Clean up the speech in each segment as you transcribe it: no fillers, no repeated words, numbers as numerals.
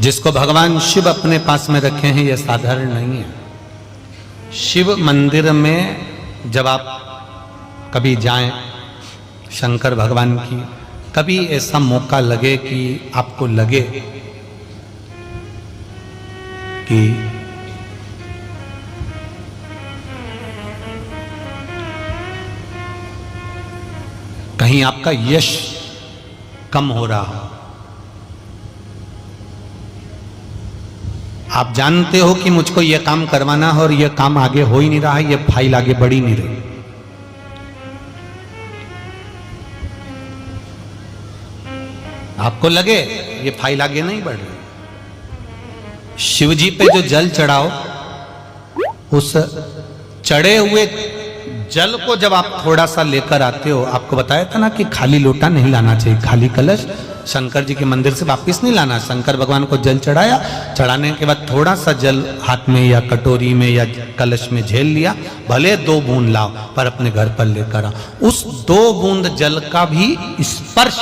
जिसको भगवान शिव अपने पास में रखे हैं, यह साधारण नहीं है। शिव मंदिर में जब आप कभी जाएं, शंकर भगवान की, कभी ऐसा मौका लगे कि आपको लगे कि कहीं आपका यश कम हो रहा हो, आप जानते हो कि मुझको यह काम करवाना है और यह काम आगे हो ही नहीं रहा है, यह फाइल आगे बढ़ ही नहीं रही, आपको लगे ये फाइल आगे नहीं बढ़ रही, शिव जी पे जो जल चढ़ाओ, उस चढ़े हुए जल को जब आप थोड़ा सा लेकर आते हो, आपको बताया था ना कि खाली लोटा नहीं लाना चाहिए, खाली कलश शंकर जी के मंदिर से वापस नहीं लाना। शंकर भगवान को जल चढ़ाया, चढ़ाने के बाद थोड़ा सा जल हाथ में या कटोरी में या कलश में झेल लिया, भले 2 बूंद लाओ पर अपने घर पर लेकर आओ। उस 2 बूंद जल का भी स्पर्श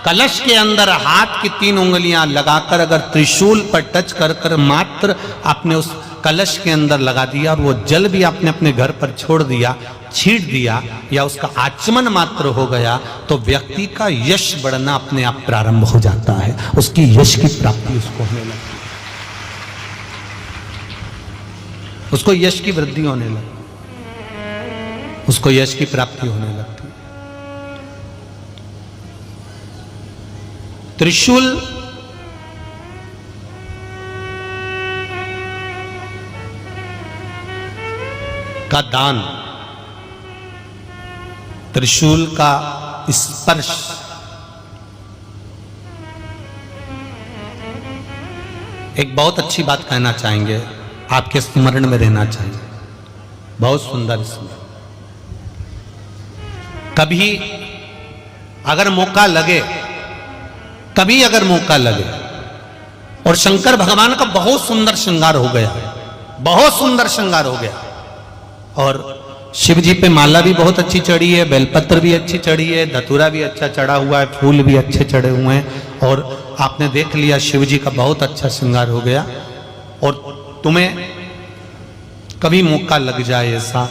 कलश के अंदर हाथ की 3 उंगलियां लगाकर अगर त्रिशूल पर टच कर कर मात्र आपने उस कलश के अंदर लगा दिया और वो जल भी आपने अपने घर पर छोड़ दिया, छींट दिया या उसका आचमन मात्र हो गया, तो व्यक्ति का यश बढ़ना अपने आप प्रारंभ हो जाता है, उसकी यश की प्राप्ति उसको होने लगती है, उसको यश की वृद्धि होने लगती है, उसको यश की प्राप्ति होने लगती है। त्रिशूल का दान, त्रिशूल का स्पर्श एक बहुत अच्छी बात कहना चाहेंगे, आपके स्मरण में रहना चाहिए, बहुत सुंदर इसमें। कभी अगर मौका लगे, कभी अगर मौका लगे, और शंकर भगवान का बहुत सुंदर श्रृंगार हो गया, बहुत सुंदर श्रृंगार हो गया, और शिव जी पे माला भी बहुत अच्छी चढ़ी है, बेलपत्र भी अच्छी चढ़ी है, धतूरा भी अच्छा चढ़ा हुआ है, फूल भी अच्छे चढ़े हुए हैं, और आपने देख लिया शिव जी का बहुत अच्छा श्रृंगार हो गया, और तुम्हें कभी मौका लग जाए ऐसा,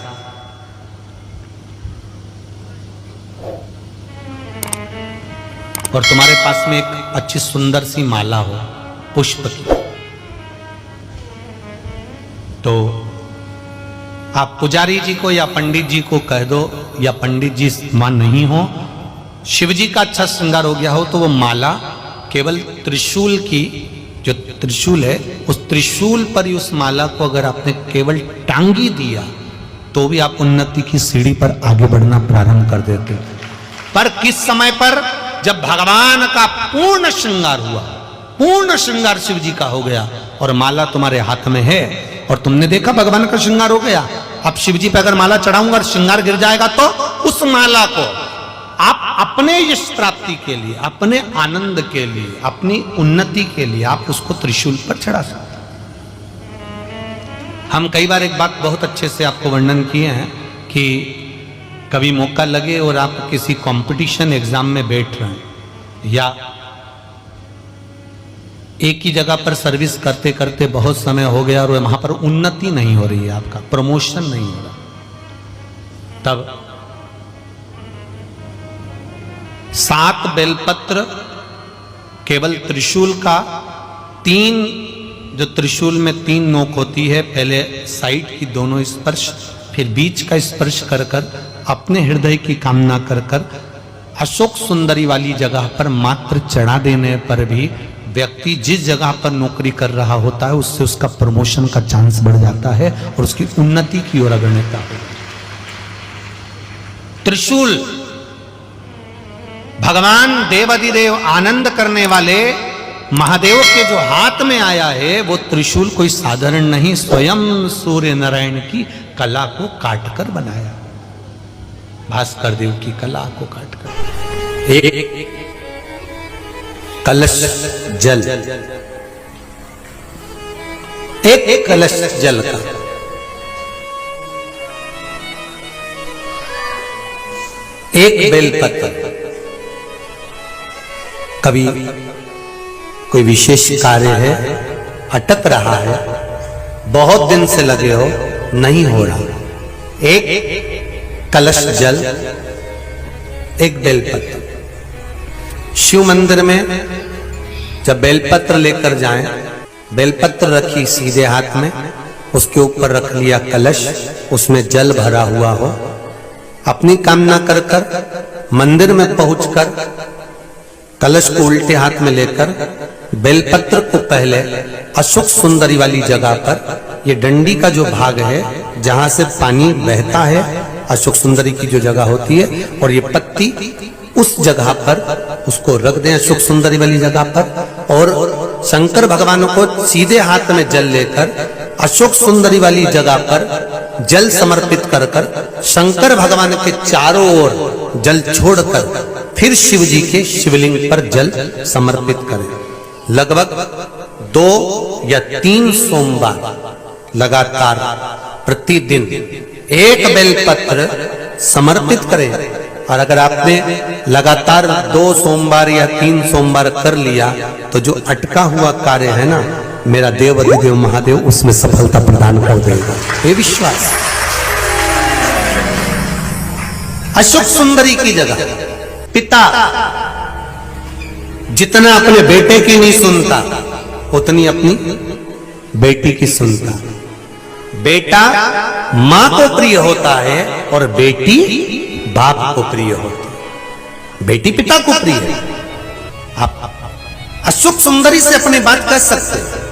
और तुम्हारे पास में एक अच्छी सुंदर सी माला हो पुष्प की, तो आप पुजारी जी को या पंडित जी को कह दो, या पंडित जी मान नहीं हो, शिव जी का अच्छा श्रृंगार हो गया हो, तो वो माला केवल त्रिशूल की, जो त्रिशूल है उस त्रिशूल पर ही उस माला को अगर आपने केवल टांगी दिया तो भी आप उन्नति की सीढ़ी पर आगे बढ़ना प्रारंभ कर देते। पर किस समय पर? जब भगवान का पूर्ण श्रृंगार हुआ, पूर्ण श्रृंगार शिव जी का हो गया और माला तुम्हारे हाथ में है, और तुमने देखा भगवान का श्रृंगार हो गया। अब शिव जी पे अगर माला चढ़ाऊंगा और श्रृंगार गिर जाएगा, तो उस माला को आप अपने यश प्राप्ति के लिए, अपने आनंद के लिए, अपनी उन्नति के लिए आप उसको त्रिशूल पर चढ़ा सकते। हम कई बार एक बात बहुत अच्छे से आपको वर्णन किए हैं कि कभी मौका लगे और आप किसी कंपटीशन एग्जाम में बैठ रहे हैं, या एक ही जगह पर सर्विस करते करते बहुत समय हो गया और वहां पर उन्नति नहीं हो रही है, आपका प्रमोशन नहीं हो रहा, तब 7 बेलपत्र केवल त्रिशूल का, 3 जो त्रिशूल में 3 नोक होती है, पहले साइड की दोनों स्पर्श, फिर बीच का स्पर्श कर कर अपने हृदय की कामना कर कर अशोक सुंदरी वाली जगह पर मात्र चढ़ा देने पर भी व्यक्ति जिस जगह पर नौकरी कर रहा होता है उससे उसका प्रमोशन का चांस बढ़ जाता है और उसकी उन्नति की ओर अग्रसर होता है। त्रिशूल भगवान देवाधिदेव आनंद करने वाले महादेव के जो हाथ में आया है, वो त्रिशूल कोई साधारण नहीं, स्वयं सूर्य नारायण की कला को काटकर बनाया, भास्कर देव की कला को काटकर। एक कलश जल, एक कलश जल का एक बेलपत्र, कभी कोई विशेष कार्य है, अटक रहा है, बहुत दिन से लगे हो, नहीं हो रहा, एक कलश जल, एक बेलपत्र। शिव मंदिर में जब बेलपत्र लेकर जाएं, बेलपत्र रखी सीधे हाथ में, उसके ऊपर रख लिया कलश, उसमें जल भरा हुआ हो, अपनी कामना कर कर मंदिर में पहुंचकर कलश को उल्टे हाथ में लेकर बेलपत्र को पहले अशोक सुंदरी वाली जगह पर, ये डंडी का जो भाग है जहां से पानी बहता है, अशोक सुंदरी की जो जगह होती है, और ये पत्ती उस जगह पर उसको रख दें, अशोक सुंदरी वाली जगह पर, और शंकर भगवान को सीधे हाथ में जल लेकर अशोक सुंदरी वाली जगह पर जल समर्पित कर कर शंकर भगवान के चारों ओर जल छोड़कर फिर शिव जी के शिवलिंग पर जल समर्पित करें। लगभग 2 या 3 सोमवार लगातार प्रतिदिन एक बेलपत्र समर्पित करें। और अगर आपने लगातार 2 सोमवार या 3 सोमवार कर लिया तो जो अटका हुआ कार्य है ना, मेरा देव अधिदेव महादेव उसमें सफलता प्रदान कर देगा, ये विश्वास। अशोक सुंदरी की जगह पिता जितना अपने बेटे की नहीं सुनता, उतनी अपनी बेटी की सुनता। बेटा मां को प्रिय होता है और बेटी बाप को प्रिय होती है, बेटी पिता को प्रिय है। आप अशोक सुंदरी से अपनी बात कह सकते हैं।